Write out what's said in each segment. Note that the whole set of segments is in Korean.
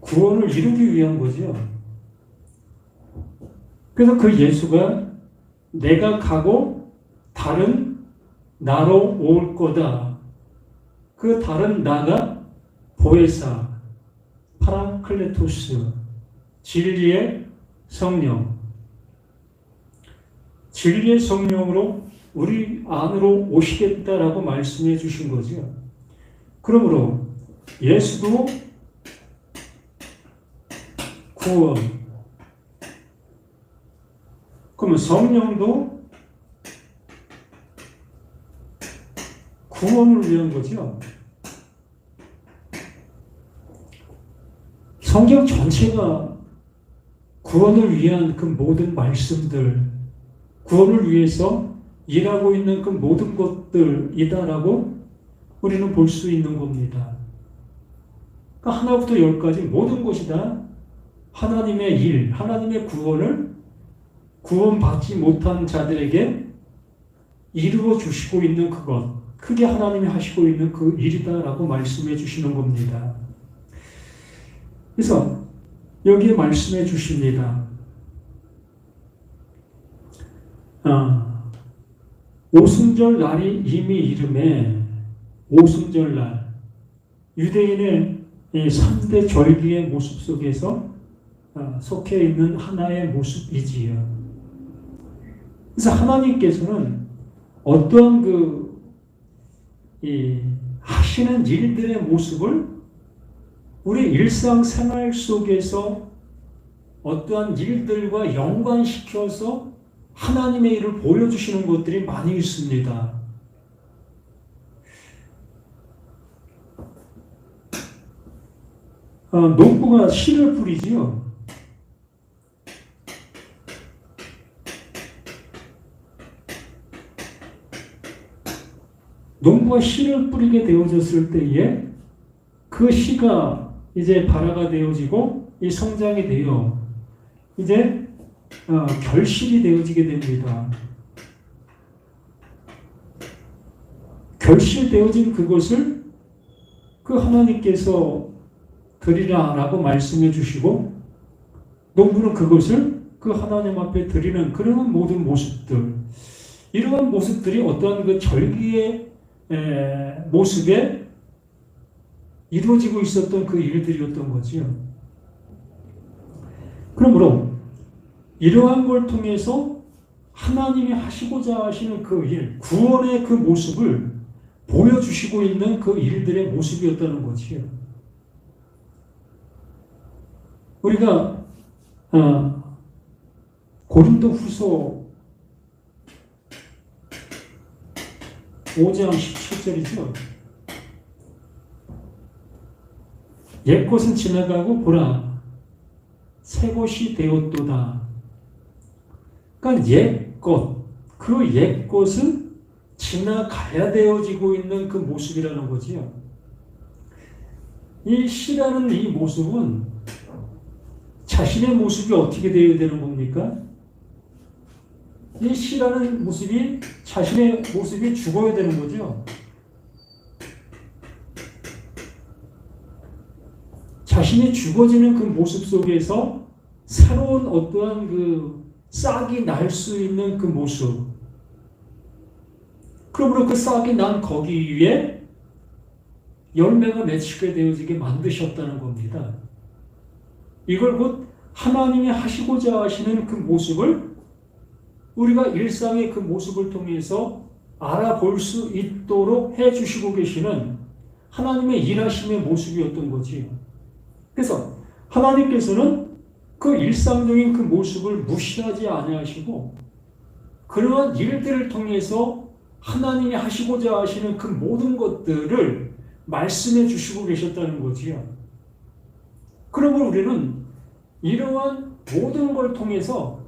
구원을 이루기 위한 거죠. 그래서 그 예수가 내가 가고 다른 나로 올 거다. 그 다른 나가 보혜사, 파라클레토스, 진리의 성령. 진리의 성령으로 우리 안으로 오시겠다라고 말씀해 주신 거죠. 그러므로 예수도 구원, 그러면 성령도 구원을 위한 거죠. 성경 전체가 구원을 위한 그 모든 말씀들, 구원을 위해서 일하고 있는 그 모든 것들이다라고 우리는 볼 수 있는 겁니다. 그러니까 하나부터 열까지 모든 것이 다 하나님의 일, 하나님의 구원을 구원받지 못한 자들에게 이루어 주시고 있는 그것, 크게 하나님이 하시고 있는 그 일이다라고 말씀해 주시는 겁니다. 그래서 여기에 말씀해 주십니다. 오순절 날이 이미 이름에 오순절 날, 유대인의 3대 절기의 모습 속에서 속해 있는 하나의 모습이지요. 그래서 하나님께서는 어떠한 하시는 일들의 모습을 우리 일상생활 속에서 어떠한 일들과 연관시켜서 하나님의 일을 보여주시는 것들이 많이 있습니다. 농부가 씨를 뿌리지요. 농부가 씨를 뿌리게 되어졌을 때에 그 씨가 이제 발화가 되어지고 이 성장이 되어 이제 결실이 되어지게 됩니다. 결실되어진 그것을 그 하나님께서 드리라라고 말씀해 주시고 농부는 그것을 그 하나님 앞에 드리는 그런 모든 모습들, 이러한 모습들이 어떠한 그 절기의 모습에 이루어지고 있었던 그 일들이었던 거지요. 그러므로 이러한 걸 통해서 하나님이 하시고자 하시는 그 일, 구원의 그 모습을 보여주시고 있는 그 일들의 모습이었다는 거지요. 우리가 고린도 후서 5장 17절이죠. 옛것은 지나가고 보라 새 것이 되었도다. 그러니까 옛것, 그 옛것은 지나가야 되어지고 있는 그 모습이라는 거지요. 이 씨라는 이 모습은 자신의 모습이 어떻게 되어야 되는 겁니까? 이 씨라는 모습이 자신의 모습이 죽어야 되는 거죠. 자신이 죽어지는 그 모습 속에서 새로운 어떠한 그 싹이 날 수 있는 그 모습. 그러므로 그 싹이 난 거기 위에 열매가 맺히게 되어지게 만드셨다는 겁니다. 이걸 곧 하나님이 하시고자 하시는 그 모습을 우리가 일상의 그 모습을 통해서 알아볼 수 있도록 해주시고 계시는 하나님의 일하심의 모습이었던 거지요. 그래서 하나님께서는 그 일상적인 그 모습을 무시하지 아니하시고 그러한 일들을 통해서 하나님이 하시고자 하시는 그 모든 것들을 말씀해 주시고 계셨다는 거지요. 그러므로 우리는 이러한 모든 걸 통해서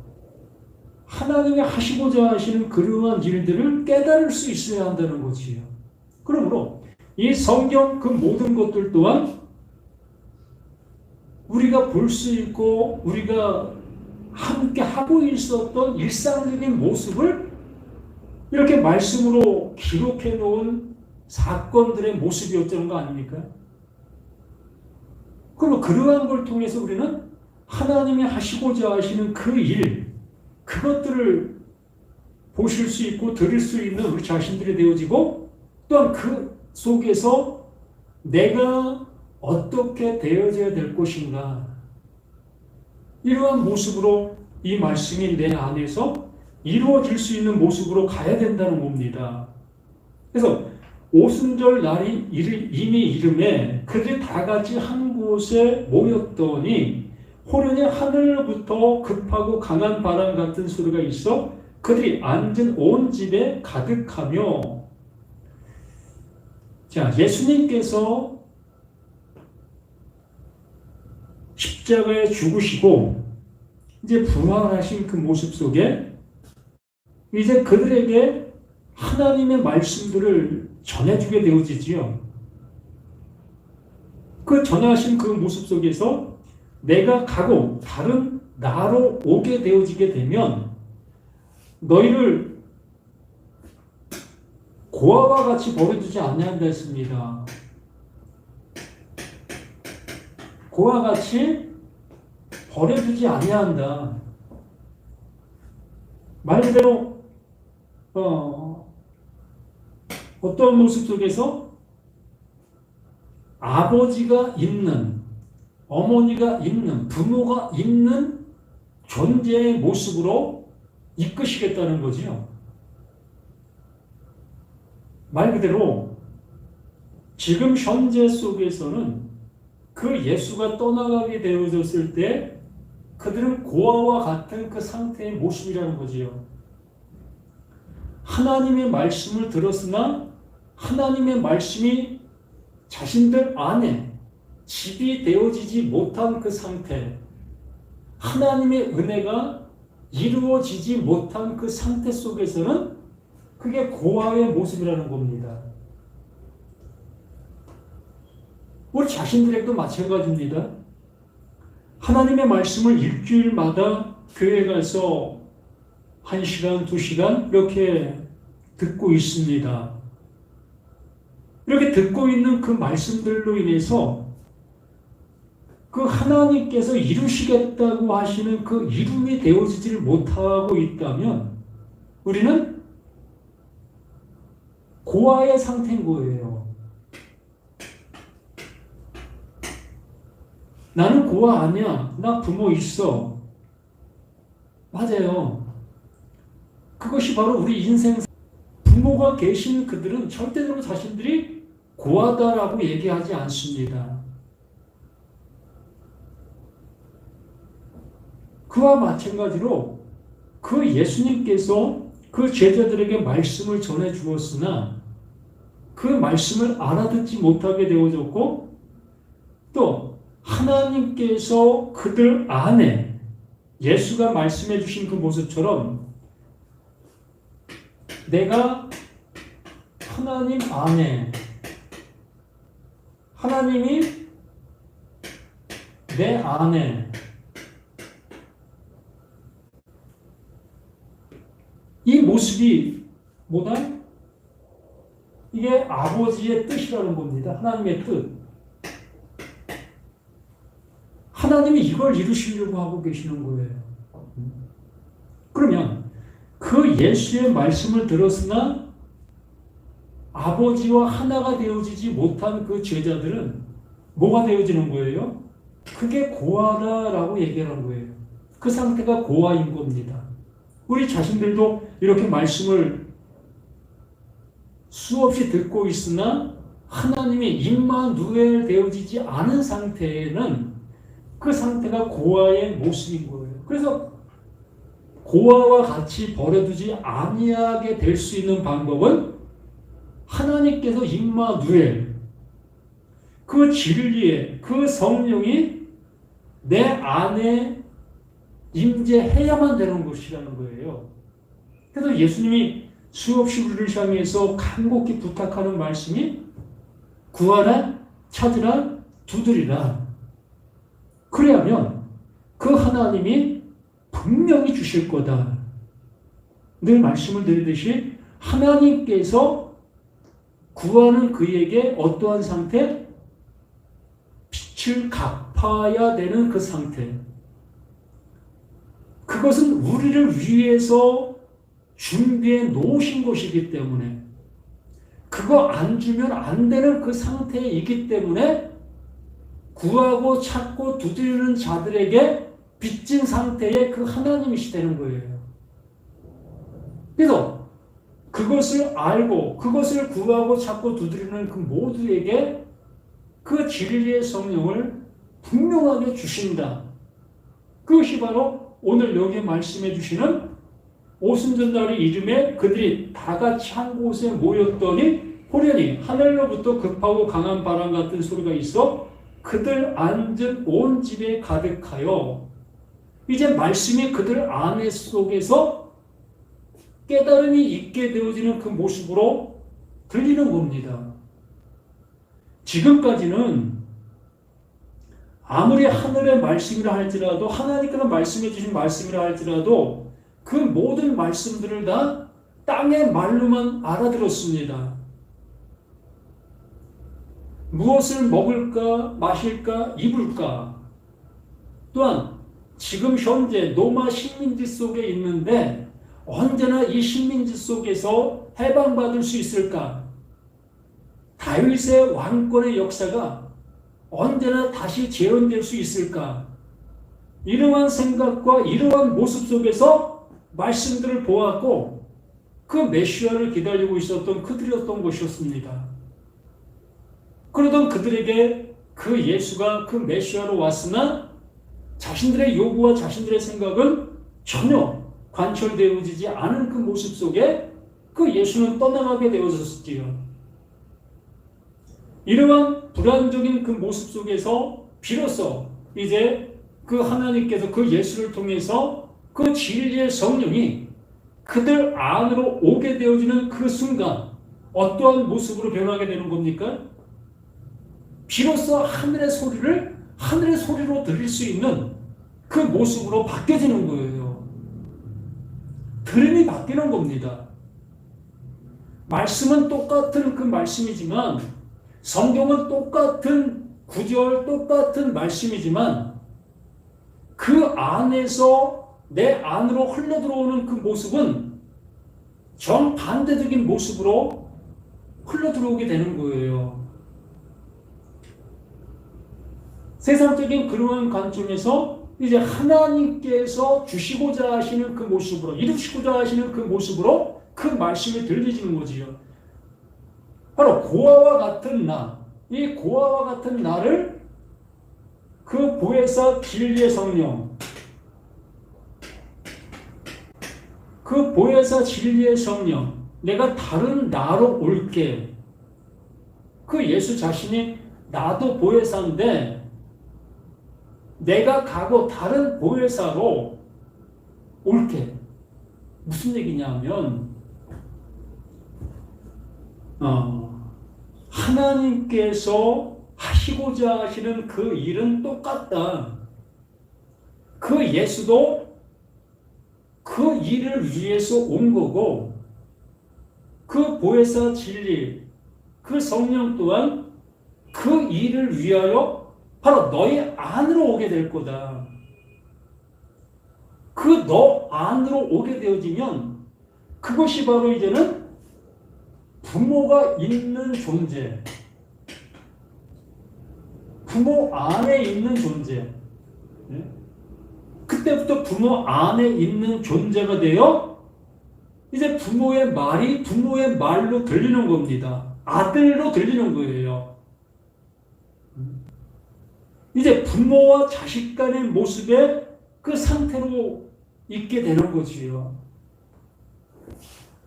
하나님이 하시고자 하시는 그러한 일들을 깨달을 수 있어야 한다는 거지요. 그러므로 이 성경 그 모든 것들 또한 우리가 볼 수 있고 우리가 함께 하고 있었던 일상적인 모습을 이렇게 말씀으로 기록해 놓은 사건들의 모습이었다는 거 아닙니까? 그럼 그러한 걸 통해서 우리는 하나님이 하시고자 하시는 그 일, 그것들을 보실 수 있고 들을 수 있는 우리 자신들이 되어지고, 또한 그 속에서 내가 어떻게 되어져야 될 것인가, 이러한 모습으로 이 말씀이 내 안에서 이루어질 수 있는 모습으로 가야 된다는 겁니다. 그래서 오순절 날이 이미 이름에 그들이 다 같이 한 곳에 모였더니 호련히 하늘부터 급하고 강한 바람 같은 소리가 있어 그들이 앉은 온 집에 가득하며. 자, 예수님께서 십자가에 죽으시고 이제 부활하신 그 모습 속에 이제 그들에게 하나님의 말씀들을 전해주게 되어지지요. 그 전하신 그 모습 속에서 내가 가고 다른 나로 오게 되어지게 되면 너희를 고아와 같이 버려두지 아니한다 했습니다. 고아와 같이 버려두지 아니한다. 말 그대로 어떤 모습 속에서 아버지가 있는, 어머니가 있는, 부모가 있는 존재의 모습으로 이끄시겠다는 거지요. 말 그대로 지금 현재 속에서는 그 예수가 떠나가게 되어졌을 때 그들은 고아와 같은 그 상태의 모습이라는 거지요. 하나님의 말씀을 들었으나 하나님의 말씀이 자신들 안에 집이 되어지지 못한 그 상태, 하나님의 은혜가 이루어지지 못한 그 상태 속에서는 그게 고아의 모습이라는 겁니다. 우리 자신들에게도 마찬가지입니다. 하나님의 말씀을 일주일마다 교회에 가서 1시간, 2시간 이렇게 듣고 있습니다. 이렇게 듣고 있는 그 말씀들로 인해서 그 하나님께서 이루시겠다고 하시는 그 이름이 되어지지를 못하고 있다면 우리는 고아의 상태인 거예요. 나는 고아 아니야. 나 부모 있어. 맞아요. 그것이 바로 우리 인생. 부모가 계신 그들은 절대로 자신들이 고아다라고 얘기하지 않습니다. 그와 마찬가지로 그 예수님께서 그 제자들에게 말씀을 전해 주었으나 그 말씀을 알아듣지 못하게 되어졌고, 또 하나님께서 그들 안에 예수가 말씀해 주신 그 모습처럼 내가 하나님 안에, 하나님이 내 안에, 이 모습이 뭐다? 이게 아버지의 뜻이라는 겁니다. 하나님의 뜻. 하나님이 이걸 이루시려고 하고 계시는 거예요. 그러면 그 예수의 말씀을 들었으나 아버지와 하나가 되어지지 못한 그 제자들은 뭐가 되어지는 거예요? 그게 고아다라고 얘기하는 거예요. 그 상태가 고아인 겁니다. 우리 자신들도 이렇게 말씀을 수없이 듣고 있으나 하나님이 임마누엘 되어지지 않은 상태에는 그 상태가 고아의 모습인 거예요. 그래서 고아와 같이 버려두지 아니하게 될 수 있는 방법은 하나님께서 임마누엘, 그 진리의 그 성령이 내 안에 임재해야만 되는 것이라는 거예요. 그래서 예수님이 수없이 우리를 향해서 간곡히 부탁하는 말씀이 구하라, 찾으라, 두드리라. 그래야면 그 하나님이 분명히 주실 거다. 늘 말씀을 드리듯이 하나님께서 구하는 그에게 어떠한 상태? 빛을 갚아야 되는 그 상태. 그것은 우리를 위해서 준비해 놓으신 것이기 때문에 그거 안 주면 안 되는 그 상태이기 때문에 구하고 찾고 두드리는 자들에게 빚진 상태의 그 하나님이시되는 거예요. 그래서 그것을 알고 그것을 구하고 찾고 두드리는 그 모두에게 그 진리의 성령을 분명하게 주신다. 그것이 바로 오늘 여기 말씀해 주시는 오순절날의 이름에 그들이 다 같이 한 곳에 모였더니 호련히 하늘로부터 급하고 강한 바람 같은 소리가 있어 그들 앉은 온 집에 가득하여 이제 말씀이 그들 안에 속에서 깨달음이 있게 되어지는 그 모습으로 들리는 겁니다. 지금까지는 아무리 하늘의 말씀이라 할지라도 하나님께서 말씀해 주신 말씀이라 할지라도 그 모든 말씀들을 다 땅의 말로만 알아들었습니다. 무엇을 먹을까, 마실까, 입을까. 또한 지금 현재 노마 식민지 속에 있는데 언제나 이 식민지 속에서 해방받을 수 있을까? 다윗의 왕권의 역사가 언제나 다시 재현될 수 있을까? 이러한 생각과 이러한 모습 속에서 말씀들을 보았고 그 메시아를 기다리고 있었던 그들이었던 것이었습니다. 그러던 그들에게 그 예수가 그 메시아로 왔으나 자신들의 요구와 자신들의 생각은 전혀 관철되어지지 않은 그 모습 속에 그 예수는 떠나가게 되어졌지요. 이러한 불안적인 그 모습 속에서 비로소 이제 그 하나님께서 그 예수를 통해서 그 진리의 성령이 그들 안으로 오게 되어지는 그 순간 어떠한 모습으로 변하게 되는 겁니까? 비로소 하늘의 소리로 들릴 수 있는 그 모습으로 바뀌어지는 거예요. 들음이 바뀌는 겁니다. 말씀은 똑같은 그 말씀이지만 성경은 똑같은 구절, 똑같은 말씀이지만 그 안에서 내 안으로 흘러들어오는 그 모습은 정반대적인 모습으로 흘러들어오게 되는 거예요. 세상적인 그러한 관점에서 이제 하나님께서 주시고자 하시는 그 모습으로, 이루시고자 하시는 그 모습으로 그 말씀이 들리지는 거지요. 바로 고아와 같은 나, 이 고아와 같은 나를 그 보혜사 진리의 성령, 그 보혜사 진리의 성령, 내가 다른 나로 올게. 그 예수 자신이 나도 보혜사인데 내가 가고 다른 보혜사로 올게. 무슨 얘기냐면 하나님께서 하시고자 하시는 그 일은 똑같다. 그 예수도 그 일을 위해서 온 거고 그 보혜사 진리, 그 성령 또한 그 일을 위하여 바로 너희 안으로 오게 될 거다. 그 너 안으로 오게 되어지면 그것이 바로 이제는 부모가 있는 존재, 부모 안에 있는 존재. 그때부터 부모 안에 있는 존재가 되어 이제 부모의 말이 부모의 말로 들리는 겁니다. 아들로 들리는 거예요. 이제 부모와 자식 간의 모습의 그 상태로 있게 되는 거지요.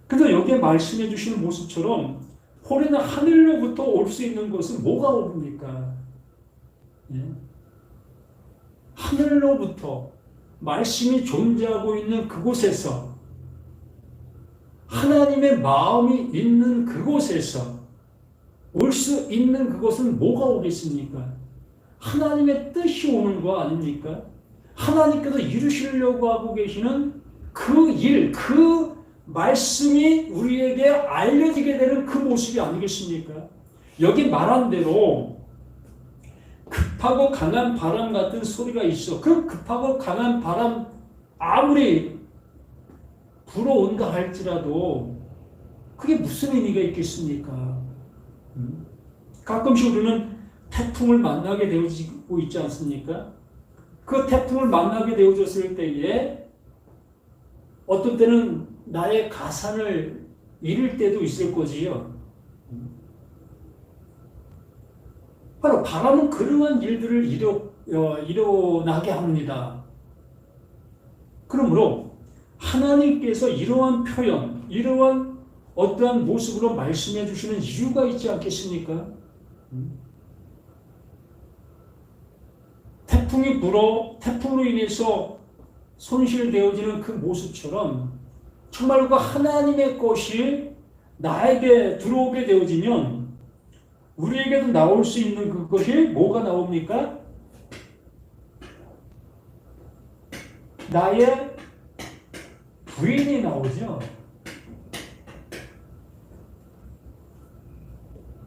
그래서 여기에 말씀해 주시는 모습처럼 호련히 하늘로부터 올 수 있는 것은 뭐가 옵니까? 하늘로부터 말씀이 존재하고 있는 그곳에서 하나님의 마음이 있는 그곳에서 올 수 있는 그것은 뭐가 오겠습니까? 하나님의 뜻이 오는 거 아닙니까? 하나님께서 이루시려고 하고 계시는 그 일, 그 말씀이 우리에게 알려지게 되는 그 모습이 아니겠습니까? 여기 말한 대로 급하고 강한 바람 같은 소리가 있어. 그 급하고 강한 바람 아무리 불어온다 할지라도 그게 무슨 의미가 있겠습니까? 가끔씩 우리는 태풍을 만나게 되어지고 있지 않습니까? 그 태풍을 만나게 되어졌을 때에 어떤 때는 나의 가산을 잃을 때도 있을 거지요. 바로 바람은 그러한 일들을 일어나게 합니다. 그러므로 하나님께서 이러한 표현, 이러한 어떠한 모습으로 말씀해 주시는 이유가 있지 않겠습니까? 태풍이 불어 태풍으로 인해서 손실되어지는 그 모습처럼 정말 그 하나님의 것이 나에게 들어오게 되어지면 우리에게도 나올 수 있는 그것이 뭐가 나옵니까? 나의 부인이 나오죠.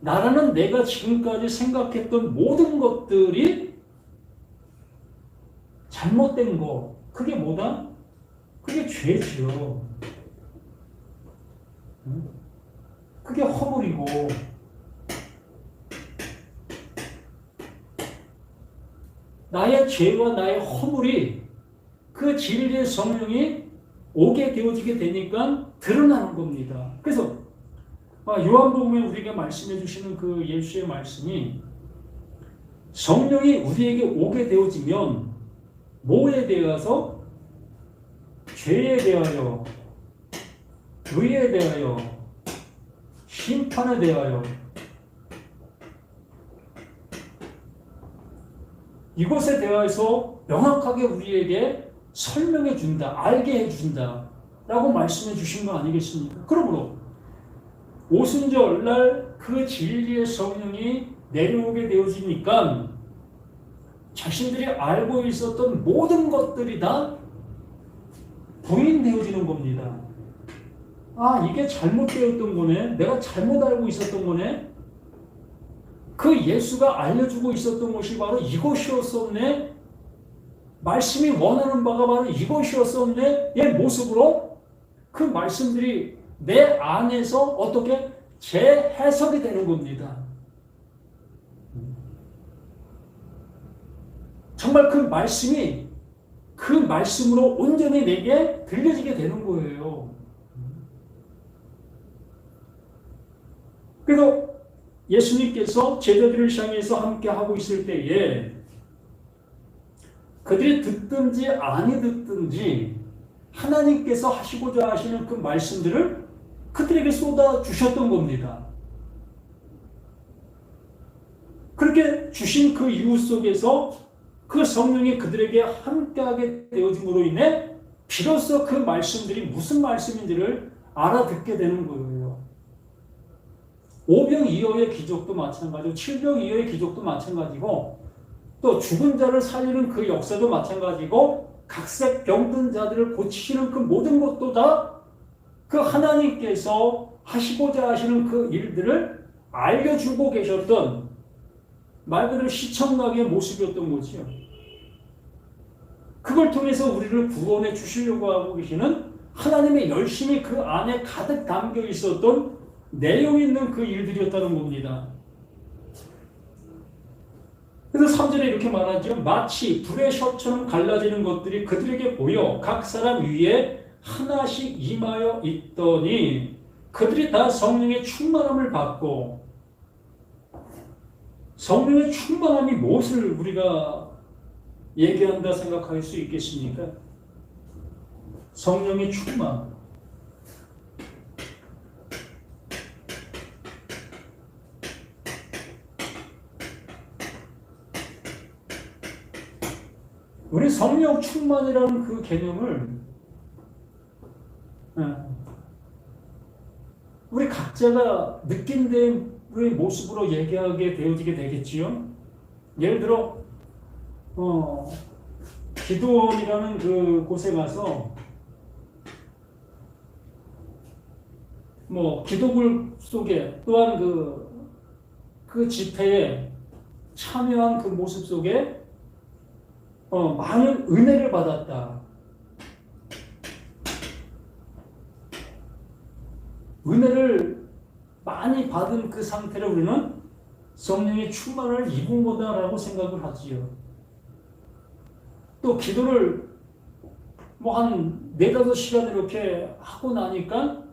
나라는 내가 지금까지 생각했던 모든 것들이 잘못된 거, 그게 뭐다? 그게 죄죠. 그게 허물이고, 나의 죄와 나의 허물이 그 진리의 성령이 오게 되어지게 되니까 드러나는 겁니다. 그래서 요한복음에 우리에게 말씀해 주시는 그 예수의 말씀이 성령이 우리에게 오게 되어지면 뭐에 대해서? 죄에 대하여, 의에 대하여, 심판에 대하여 이것에 대해서 명확하게 우리에게 설명해 준다, 알게 해 준다 라고 말씀해 주신 거 아니겠습니까? 그러므로 오순절날 그 진리의 성령이 내려오게 되어지니까 자신들이 알고 있었던 모든 것들이 다 부인되어지는 겁니다. 아, 이게 잘못되었던 거네. 내가 잘못 알고 있었던 거네. 그 예수가 알려주고 있었던 것이 바로 이것이었었네. 말씀이 원하는 바가 바로 이것이었었네. 의 모습으로 그 말씀들이 내 안에서 어떻게 재해석이 되는 겁니다. 정말 그 말씀이 그 말씀으로 온전히 내게 들려지게 되는 거예요. 그래서 예수님께서 제자들을 향해서 함께 하고 있을 때에 그들이 듣든지 아니 듣든지 하나님께서 하시고자 하시는 그 말씀들을 그들에게 쏟아 주셨던 겁니다. 그렇게 주신 그 이유 속에서 그 성령이 그들에게 함께하게 되어짐으로 인해 비로소 그 말씀들이 무슨 말씀인지를 알아듣게 되는 거예요. 오병이어의 기적도 마찬가지고 칠병이어의 기적도 마찬가지고 또 죽은 자를 살리는 그 역사도 마찬가지고 각색 병든 자들을 고치시는 그 모든 것도 다 그 하나님께서 하시고자 하시는 그 일들을 알려주고 계셨던 말 그대로 시청각의 모습이었던 거지요. 그걸 통해서 우리를 구원해 주시려고 하고 계시는 하나님의 열심히 그 안에 가득 담겨 있었던 내용 있는 그 일들이었다는 겁니다. 그래서 3절에 이렇게 말하죠. 마치 불의 셔처럼 갈라지는 것들이 그들에게 보여 각 사람 위에 하나씩 임하여 있더니 그들이 다 성령의 충만함을 받고, 성령의 충만함이 무엇을 우리가 얘기한다 생각할 수 있겠습니까? 성령의 충만. 우리 성령 충만이라는 그 개념을 우리 각자가 느낀 대의 모습으로 얘기하게 되어지게 되겠지요. 예를 들어 기도원이라는 그 곳에 가서 기도굴 속에 또한 그 집회에 참여한 그 모습 속에 많은 은혜를 받았다. 은혜를 많이 받은 그 상태를 우리는 성령의 충만을 입은 거다라고 생각을 하지요. 또 기도를 한 4-5시간 이렇게 하고 나니까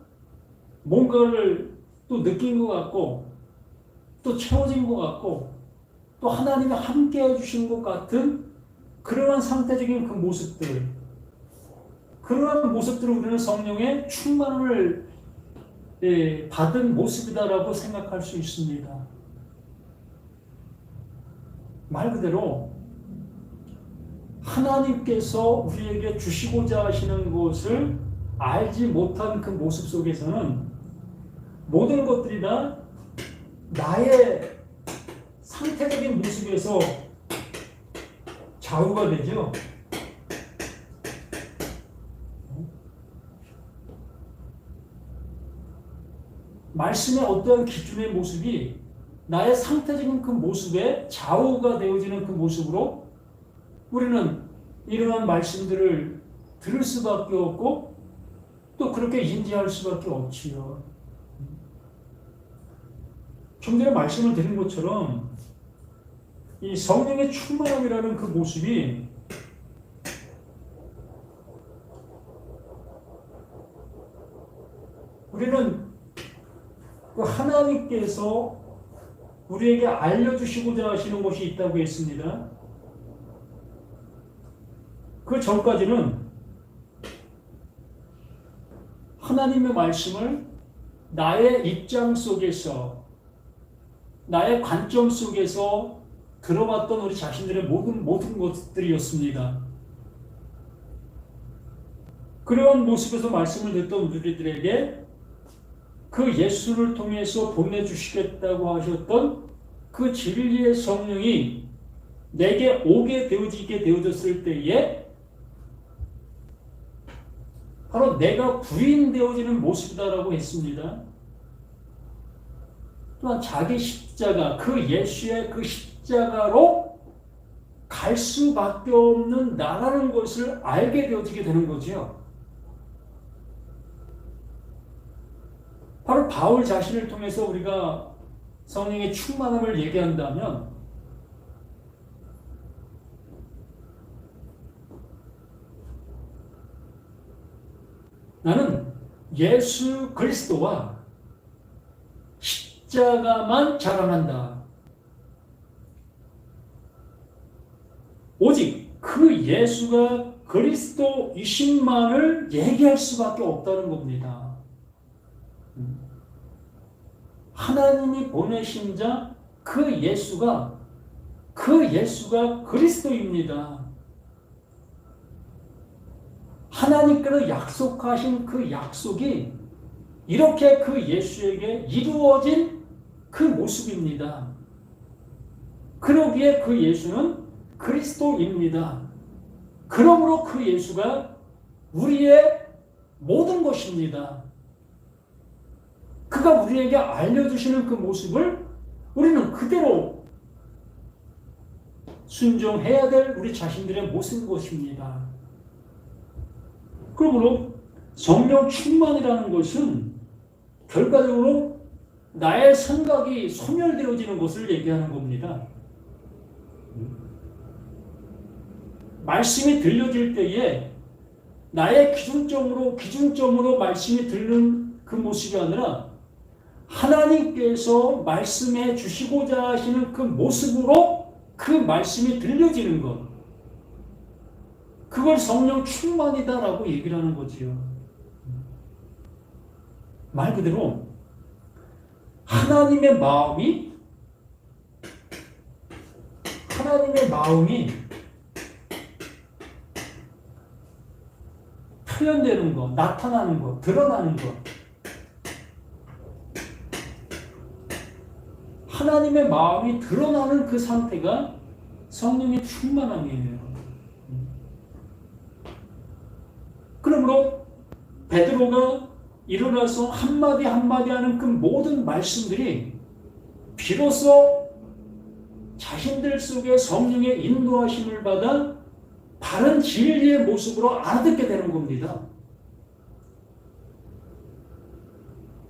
뭔가를 또 느낀 것 같고 또 채워진 것 같고 또 하나님이 함께 해주신 것 같은 그러한 상태적인 그 모습들, 그러한 모습들을 우리는 성령의 충만을 받은 모습이다라고 생각할 수 있습니다. 말 그대로 하나님께서 우리에게 주시고자 하시는 것을 알지 못한 그 모습 속에서는 모든 것들이 다 나의 상태적인 모습에서 좌우가 되죠. 말씀의 어떠한 기준의 모습이 나의 상태적인 그 모습에 좌우가 되어지는 그 모습으로 우리는 이러한 말씀들을 들을 수밖에 없고 또 그렇게 인지할 수밖에 없지요. 좀 전에 말씀을 드린 것처럼 이 성령의 충만함이라는 그 모습이 우리는 그 하나님께서 우리에게 알려주시고자 하시는 것이 있다고 했습니다. 그 전까지는 하나님의 말씀을 나의 입장 속에서, 나의 관점 속에서 들어봤던 우리 자신들의 모든 것들이었습니다. 그러한 모습에서 말씀을 듣던 우리들에게 그 예수를 통해서 보내주시겠다고 하셨던 그 진리의 성령이 내게 오게 되어지게 되어졌을 때에 바로 내가 부인되어지는 모습이다라고 했습니다. 또한 자기 십자가, 그 예수의 그 십자가로 갈 수밖에 없는 나라는 것을 알게 되어지게 되는 거죠. 바로 바울 자신을 통해서 우리가 성령의 충만함을 얘기한다면 나는 예수 그리스도와 십자가만 자랑한다. 오직 그 예수가 그리스도이신만을 얘기할 수밖에 없다는 겁니다. 하나님이 보내신 자 그 예수가 그리스도입니다. 하나님께서 약속하신 그 약속이 이렇게 그 예수에게 이루어진 그 모습입니다. 그러기에 그 예수는 그리스도입니다. 그러므로 그 예수가 우리의 모든 것입니다. 그가 우리에게 알려주시는 그 모습을 우리는 그대로 순종해야 될 우리 자신들의 모습인 것입니다. 그러므로 성령 충만이라는 것은 결과적으로 나의 생각이 소멸되어지는 것을 얘기하는 겁니다. 말씀이 들려질 때에 나의 기준점으로 말씀이 들리는 그 모습이 아니라 하나님께서 말씀해 주시고자 하시는 그 모습으로 그 말씀이 들려지는 것, 그걸 성령 충만이다라고 얘기를 하는 거지요. 말 그대로 하나님의 마음이 표현되는 것, 나타나는 것, 드러나는 것, 하나님의 마음이 드러나는 그 상태가 성령의 충만함이에요. 그러므로 베드로가 일어나서 한마디 한마디 하는 그 모든 말씀들이 비로소 자신들 속에 성령의 인도하심을 받아 바른 진리의 모습으로 알아듣게 되는 겁니다.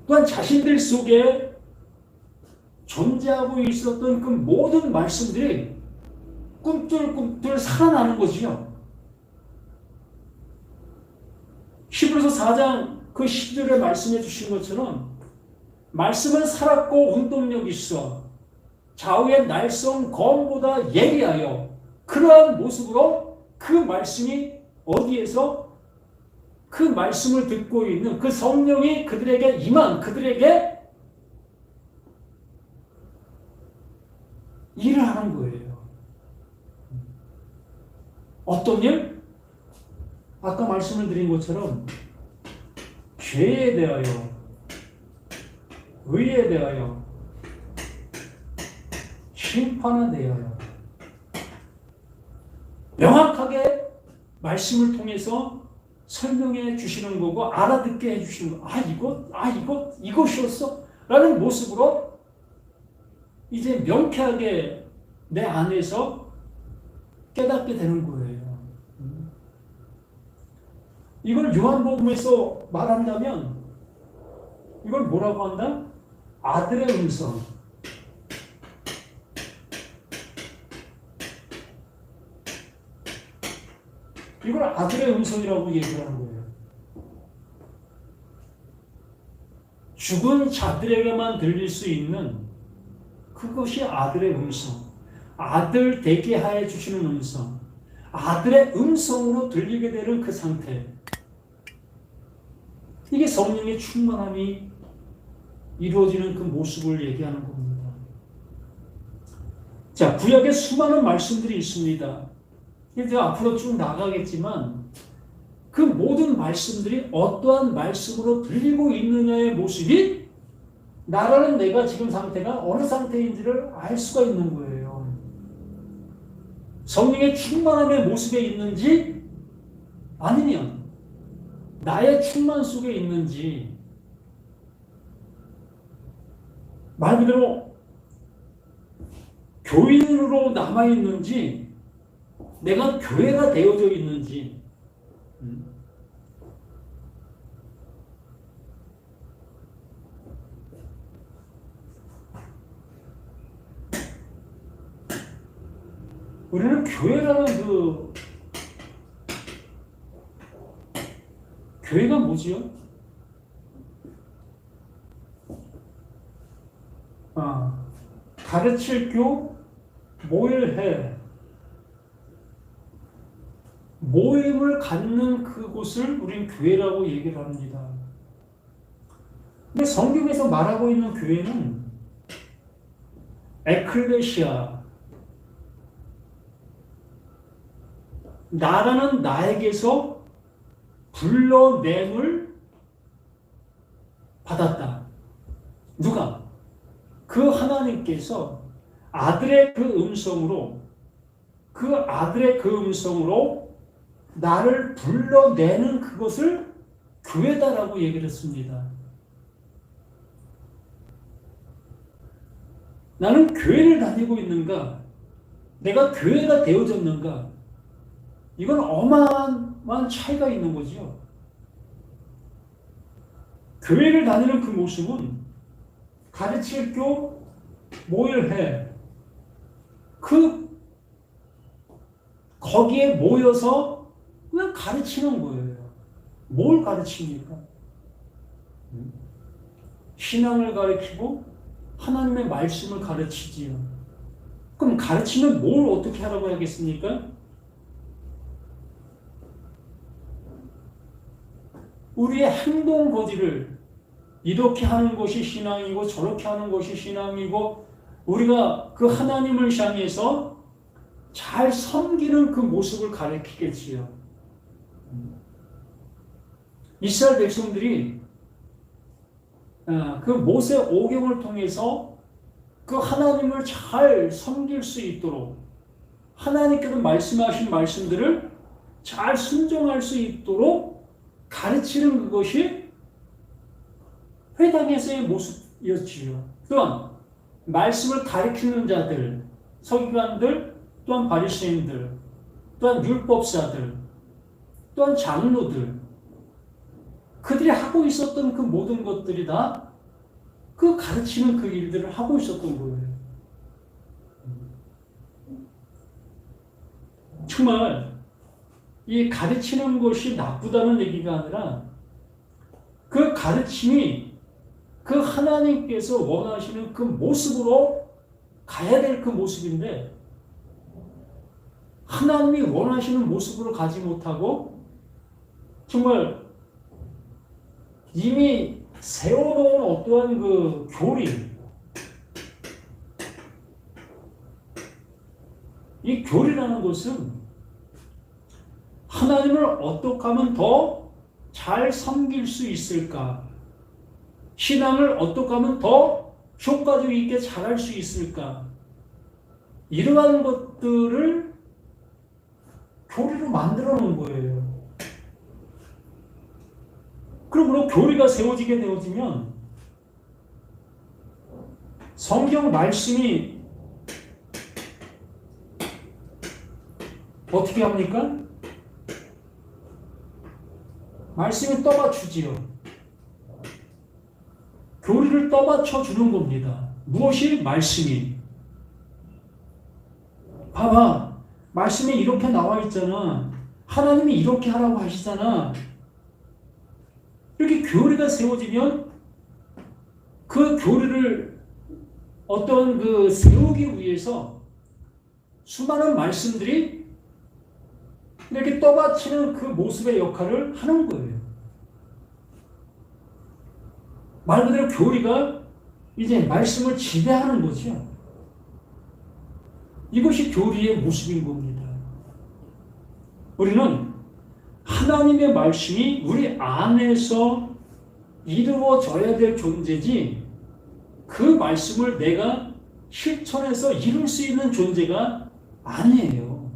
또한 자신들 속에 존재하고 있었던 그 모든 말씀들이 꿈틀꿈틀 살아나는 거지요. 히브리서 4장 그 10절에 말씀해 주신 것처럼 말씀은 살았고 운동력이 있어 좌우의 날성 검보다 예리하여 그러한 모습으로 그 말씀이 어디에서 그 말씀을 듣고 있는 그 성령이 그들에게 임한 그들에게 일을 하는 거예요. 어떤 일? 아까 말씀을 드린 것처럼 죄에 대하여, 의에 대하여, 심판에 대하여 명확하게 말씀을 통해서 설명해 주시는 거고 알아듣게 해 주시는 거. 이것이었어? 라는 모습으로 이제 명쾌하게 내 안에서 깨닫게 되는 거예요. 이걸 요한복음에서 말한다면 이걸 뭐라고 한다? 아들의 음성. 이걸 아들의 음성이라고 얘기하는 거예요. 죽은 자들에게만 들릴 수 있는 그것이 아들의 음성. 아들 되게 하여 주시는 음성. 아들의 음성으로 들리게 되는 그 상태. 이게 성령의 충만함이 이루어지는 그 모습을 얘기하는 겁니다. 자, 구약에 수많은 말씀들이 있습니다. 이제 앞으로 쭉 나가겠지만 그 모든 말씀들이 어떠한 말씀으로 들리고 있느냐의 모습이 나라는 내가 지금 상태가 어느 상태인지를 알 수가 있는 거예요. 성령의 충만함의 모습에 있는지 아니면 나의 충만 속에 있는지 말 그대로 교인으로 남아있는지 내가 교회가 되어져 있는지 우리는 교회라는 교회가 뭐지요? 가르칠 교, 모일해. 모임을 갖는 그곳을 우리는 교회라고 얘기를 합니다. 근데 성경에서 말하고 있는 교회는 에클레시아, 나라는 나에게서 불러냄을 받았다. 누가? 그 하나님께서 아들의 그 음성으로 나를 불러내는 그것을 교회다라고 얘기를 했습니다. 나는 교회를 다니고 있는가? 내가 교회가 되어졌는가? 이건 어마어마한 차이가 있는 거죠. 교회를 다니는 그 모습은 가르칠 교, 모일해. 거기에 모여서 그냥 가르치는 거예요. 뭘 가르칩니까? 신앙을 가르치고 하나님의 말씀을 가르치지요. 그럼 가르치면 뭘 어떻게 하라고 하겠습니까? 우리의 행동 거지를 이렇게 하는 것이 신앙이고 저렇게 하는 것이 신앙이고 우리가 그 하나님을 향해서 잘 섬기는 그 모습을 가르치겠지요. 이스라엘 백성들이 그 모세 오경을 통해서 그 하나님을 잘 섬길 수 있도록 하나님께서 말씀하신 말씀들을 잘 순종할 수 있도록 가르치는 그것이 회당에서의 모습이었지요. 또한 말씀을 가르치는 자들, 서기관들, 또한 바리새인들, 또한 율법사들, 또한 장로들, 그들이 하고 있었던 그 모든 것들이 다 그 가르치는 그 일들을 하고 있었던 거예요. 정말 이 가르치는 것이 나쁘다는 얘기가 아니라 그 가르침이 그 하나님께서 원하시는 그 모습으로 가야 될 그 모습인데 하나님이 원하시는 모습으로 가지 못하고 정말 이미 세워놓은 어떠한 그 교리, 이 교리라는 것은 하나님을 어떻게 하면 더 잘 섬길 수 있을까? 신앙을 어떻게 하면 더 효과적 있게 잘할 수 있을까? 이러한 것들을 교리로 만들어 놓은 거예요. 그러므로 교리가 세워지게 되어지면 성경 말씀이 어떻게 합니까? 말씀이 떠받치지요. 교리를 떠받쳐 주는 겁니다. 무엇이? 말씀이. 봐봐. 말씀에 이렇게 나와 있잖아. 하나님이 이렇게 하라고 하시잖아. 이렇게 교리가 세워지면 그 교리를 어떤 그 세우기 위해서 수많은 말씀들이 이렇게 떠받치는 그 모습의 역할을 하는 거예요. 말 그대로 교리가 이제 말씀을 지배하는 거죠. 이것이 교리의 모습인 겁니다. 우리는 하나님의 말씀이 우리 안에서 이루어져야 될 존재지 그 말씀을 내가 실천해서 이룰 수 있는 존재가 아니에요.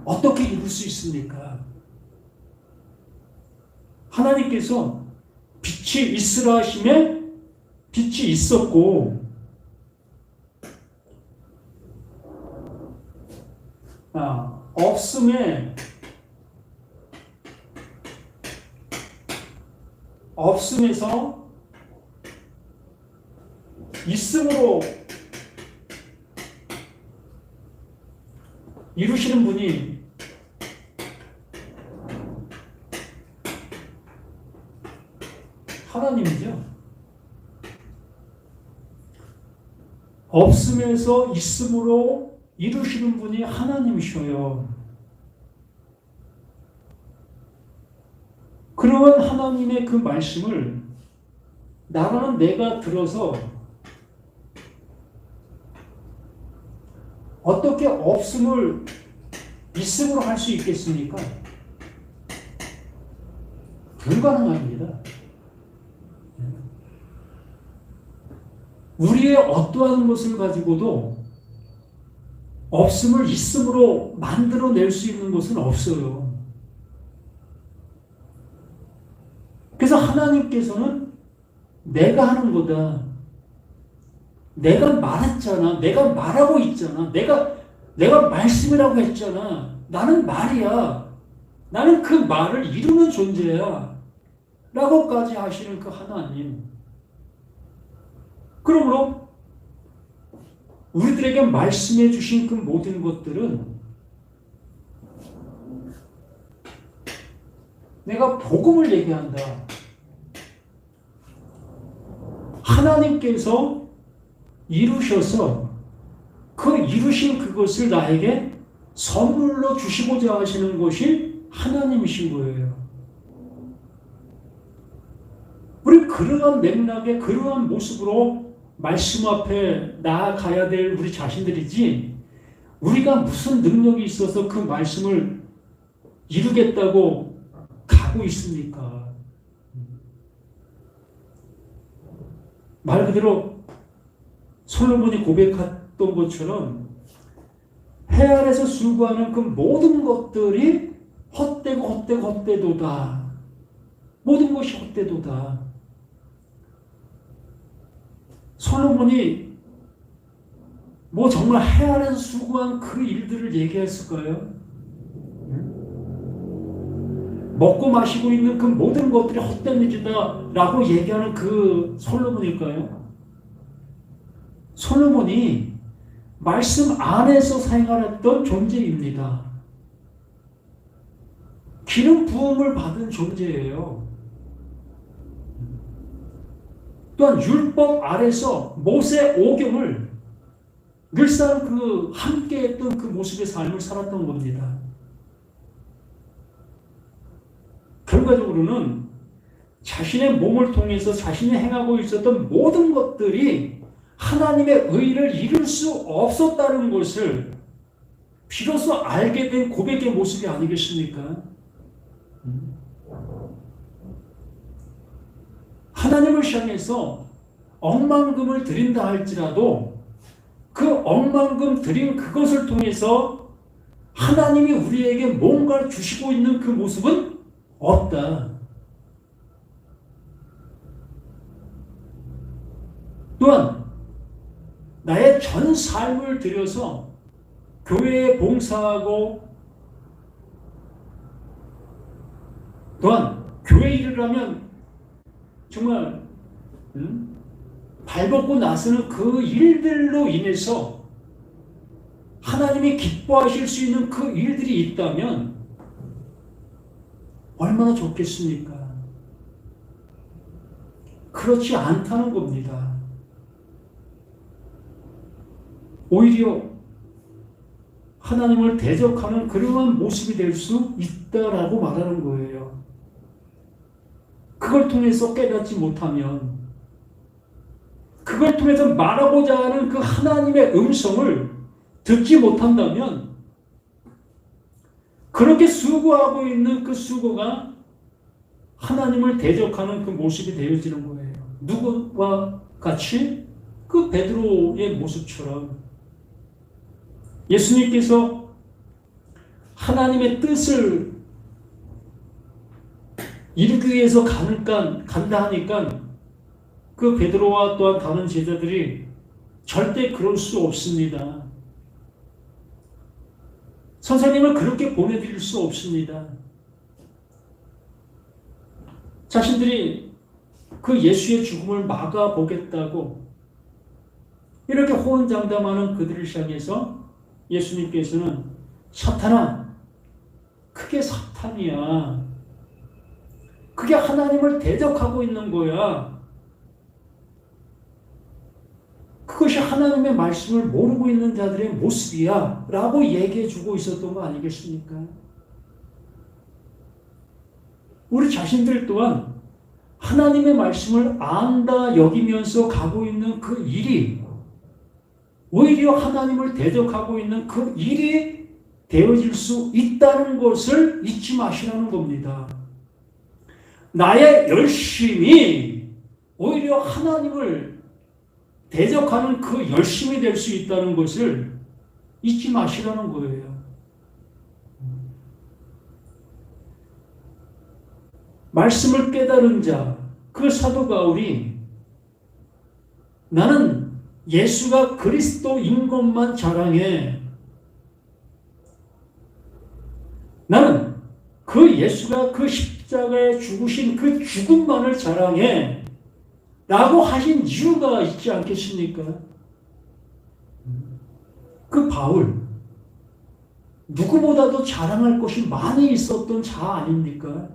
어떻게 이룰 수 있습니까? 하나님께서 빛이 있으라 하심에 빛이 있었고 없음에서 있음으로 이루시는 분이 하나님이죠. 없음에서 있음으로 이루시는 분이 하나님이셔요. 그러한 하나님의 그 말씀을 나라는 내가 들어서 어떻게 없음을 있음으로 할 수 있겠습니까? 불가능합니다. 우리의 어떠한 것을 가지고도 없음을 있음으로 만들어낼 수 있는 것은 없어요. 그래서 하나님께서는 내가 하는 거다. 내가 말했잖아. 내가 말하고 있잖아. 내가 말씀이라고 했잖아. 나는 말이야. 나는 그 말을 이루는 존재야. 라고까지 하시는 그 하나님. 그러므로 우리들에게 말씀해 주신 그 모든 것들은 내가 복음을 얘기한다. 하나님께서 이루셔서 그 이루신 그것을 나에게 선물로 주시고자 하시는 것이 하나님이신 거예요. 우리 그러한 맥락에 그러한 모습으로 말씀 앞에 나아가야 될 우리 자신들이지 우리가 무슨 능력이 있어서 그 말씀을 이루겠다고 가고 있습니까? 말 그대로 솔로몬이 고백했던 것처럼 해 아래서 수고하는 그 모든 것들이 헛되도다. 모든 것이 헛되도다. 솔로몬이 뭐 정말 해 아래서 수고한 그 일들을 얘기했을까요? 먹고 마시고 있는 그 모든 것들이 헛된 일이다 라고 얘기하는 그 솔로몬일까요? 솔로몬이 말씀 안에서 생활했던 존재입니다. 기름 부음을 받은 존재예요. 또한 율법 아래서 모세 오경을 늘상 그 함께했던 그 모습의 삶을 살았던 겁니다. 결과적으로는 자신의 몸을 통해서 자신이 행하고 있었던 모든 것들이 하나님의 의를 이룰 수 없었다는 것을 비로소 알게 된 고백의 모습이 아니겠습니까? 하나님을 향해서 억만금을 드린다 할지라도 그 억만금 드린 그것을 통해서 하나님이 우리에게 뭔가를 주시고 있는 그 모습은 없다. 또한 나의 전 삶을 들여서 교회에 봉사하고 또한 교회 일을 하면 정말 발벗고 나서는 그 일들로 인해서 하나님이 기뻐하실 수 있는 그 일들이 있다면 얼마나 좋겠습니까? 그렇지 않다는 겁니다. 오히려 하나님을 대적하는 그러한 모습이 될 수 있다라고 말하는 거예요. 그걸 통해서 깨닫지 못하면, 그걸 통해서 말하고자 하는 그 하나님의 음성을 듣지 못한다면 그렇게 수고하고 있는 그 수고가 하나님을 대적하는 그 모습이 되어지는 거예요. 누구와 같이? 그 베드로의 모습처럼 예수님께서 하나님의 뜻을 이루기 위해서 간다 하니까 그 베드로와 또한 다른 제자들이 절대 그럴 수 없습니다. 선생님을 그렇게 보내드릴 수 없습니다. 자신들이 그 예수의 죽음을 막아보겠다고 이렇게 호언장담하는 그들을 향해서 예수님께서는 사탄아, 그게 사탄이야. 그게 하나님을 대적하고 있는 거야. 그것이 하나님의 말씀을 모르고 있는 자들의 모습이야 라고 얘기해 주고 있었던 거 아니겠습니까? 우리 자신들 또한 하나님의 말씀을 안다 여기면서 가고 있는 그 일이 오히려 하나님을 대적하고 있는 그 일이 되어질 수 있다는 것을 잊지 마시라는 겁니다. 나의 열심이 오히려 하나님을 대적하는 그 열심이 될 수 있다는 것을 잊지 마시라는 거예요. 말씀을 깨달은 자, 그 사도 바울이 나는 예수가 그리스도인 것만 자랑해. 나는 그 예수가 그 십자가에 죽으신 그 죽음만을 자랑해. 라고 하신 이유가 있지 않겠습니까? 그 바울, 누구보다도 자랑할 것이 많이 있었던 자 아닙니까?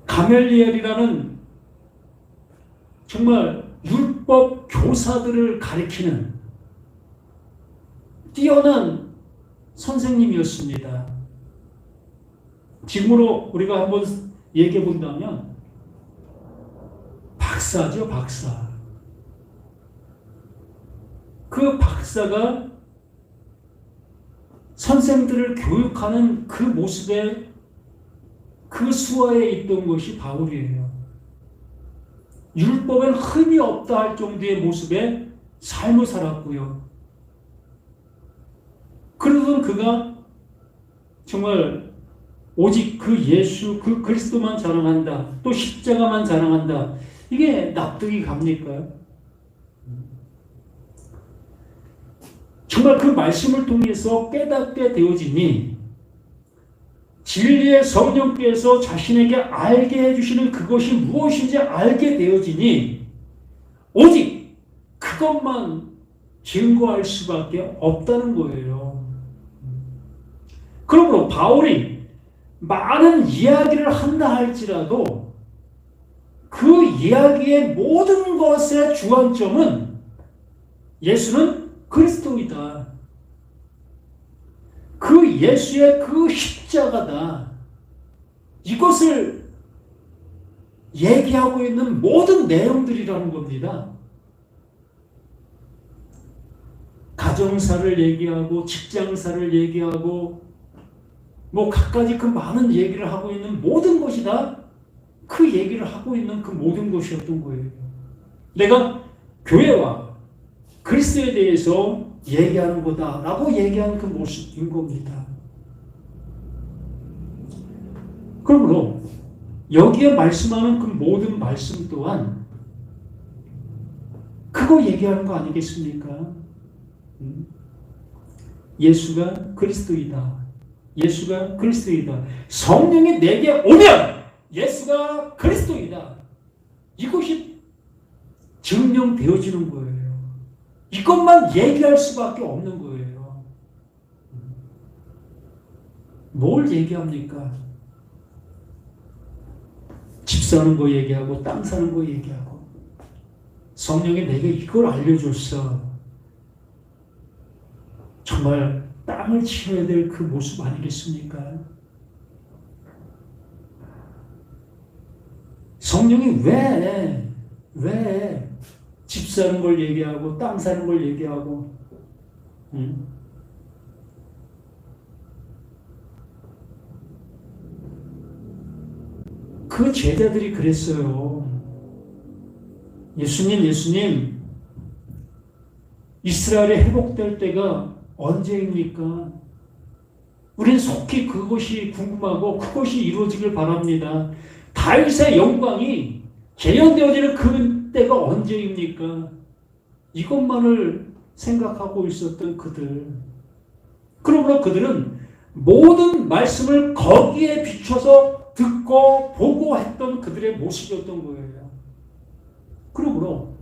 가멜리엘이라는 정말 율법 교사들을 가리키는 뛰어난 선생님이었습니다. 지금으로 우리가 한번 얘기해 본다면 박사죠, 박사. 그 박사가 선생들을 교육하는 그 모습에 그 수하에 있던 것이 바울이에요. 율법엔 흠이 없다 할 정도의 모습의 삶을 살았고요. 그러던 그가 정말 오직 그 예수, 그 그리스도만 자랑한다. 또 십자가만 자랑한다. 이게 납득이 갑니까? 정말 그 말씀을 통해서 깨닫게 되어지니 진리의 성령께서 자신에게 알게 해주시는 그것이 무엇인지 알게 되어지니 오직 그것만 증거할 수밖에 없다는 거예요. 그러므로 바울이 많은 이야기를 한다 할지라도 그 이야기의 모든 것의 주안점은 예수는 그리스도이다. 그 예수의 그 십자가다. 이것을 얘기하고 있는 모든 내용들이라는 겁니다. 가정사를 얘기하고 직장사를 얘기하고 뭐 갖가지 그 많은 얘기를 하고 있는 모든 것이 다 그 얘기를 하고 있는 그 모든 것이었던 거예요. 내가 교회와 그리스도에 대해서 얘기하는 거다라고 얘기하는 그 모습인 겁니다. 그러므로 여기에 말씀하는 그 모든 말씀 또한 그거 얘기하는 거 아니겠습니까? 예수가 그리스도이다. 예수가 그리스도이다. 성령이 내게 오면 예수가 그리스도이다. 이것이 증명되어지는 거예요. 이것만 얘기할 수밖에 없는 거예요. 뭘 얘기합니까? 집 사는 거 얘기하고 땅 사는 거 얘기하고 성령이 내게 이걸 알려줬어. 정말 땅을 치러야 될 그 모습 아니겠습니까? 성령이 왜 집 사는 걸 얘기하고 땅 사는 걸 얘기하고 그 제자들이 그랬어요. 예수님 이스라엘이 회복될 때가 언제입니까? 우린 속히 그것이 궁금하고 그것이 이루어지길 바랍니다. 다윗의 영광이 재현되어지는 그 때가 언제입니까? 이것만을 생각하고 있었던 그들. 그러므로 그들은 모든 말씀을 거기에 비춰서 듣고 보고 했던 그들의 모습이었던 거예요. 그러므로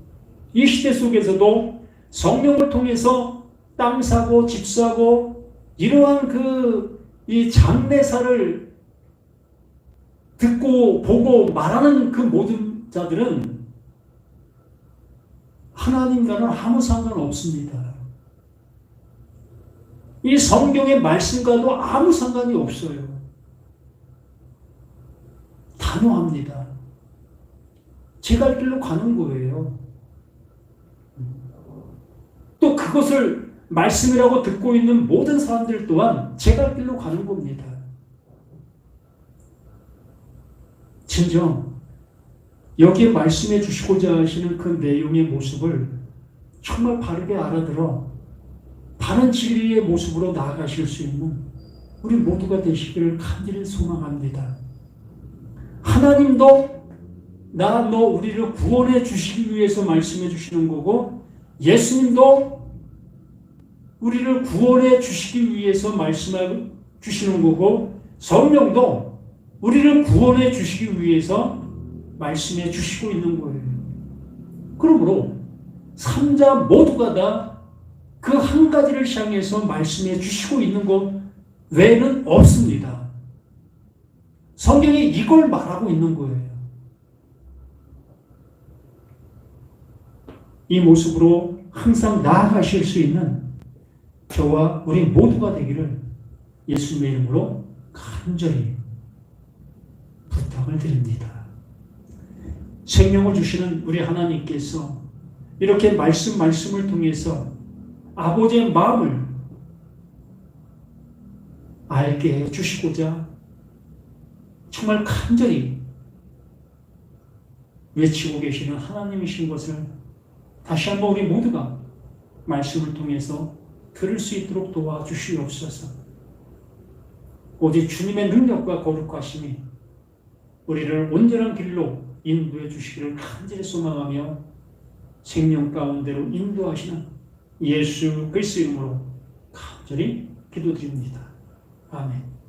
이 시대 속에서도 성령을 통해서 땅 사고 집 사고 이러한 이 장래사를 듣고 보고 말하는 그 모든 자들은 하나님과는 아무 상관없습니다. 이 성경의 말씀과도 아무 상관이 없어요. 단호합니다. 제 갈 길로 가는 거예요. 또 그것을 말씀이라고 듣고 있는 모든 사람들 또한 제 갈 길로 가는 겁니다. 진정 여기에 말씀해 주시고자 하시는 그 내용의 모습을 정말 바르게 알아들어 바른 진리의 모습으로 나아가실 수 있는 우리 모두가 되시기를 간절히 소망합니다. 하나님도 너 우리를 구원해 주시기 위해서 말씀해 주시는 거고 예수님도 우리를 구원해 주시기 위해서 말씀해 주시는 거고 성령도 우리를 구원해 주시기 위해서 말씀해 주시고 있는 거예요. 그러므로 삼자 모두가 다 그 한 가지를 향해서 말씀해 주시고 있는 것 외에는 없습니다. 성경이 이걸 말하고 있는 거예요. 이 모습으로 항상 나아가실 수 있는 저와 우리 모두가 되기를 예수님의 이름으로 간절히 부탁을 드립니다. 생명을 주시는 우리 하나님께서 이렇게 말씀을 통해서 아버지의 마음을 알게 해주시고자 정말 간절히 외치고 계시는 하나님이신 것을 다시 한번 우리 모두가 말씀을 통해서 들을 수 있도록 도와주시옵소서. 오직 주님의 능력과 거룩하심이 우리를 온전한 길로 인도해 주시기를 간절히 소망하며 생명 가운데로 인도하시는 예수 그리스도 이름으로 간절히 기도드립니다. 아멘.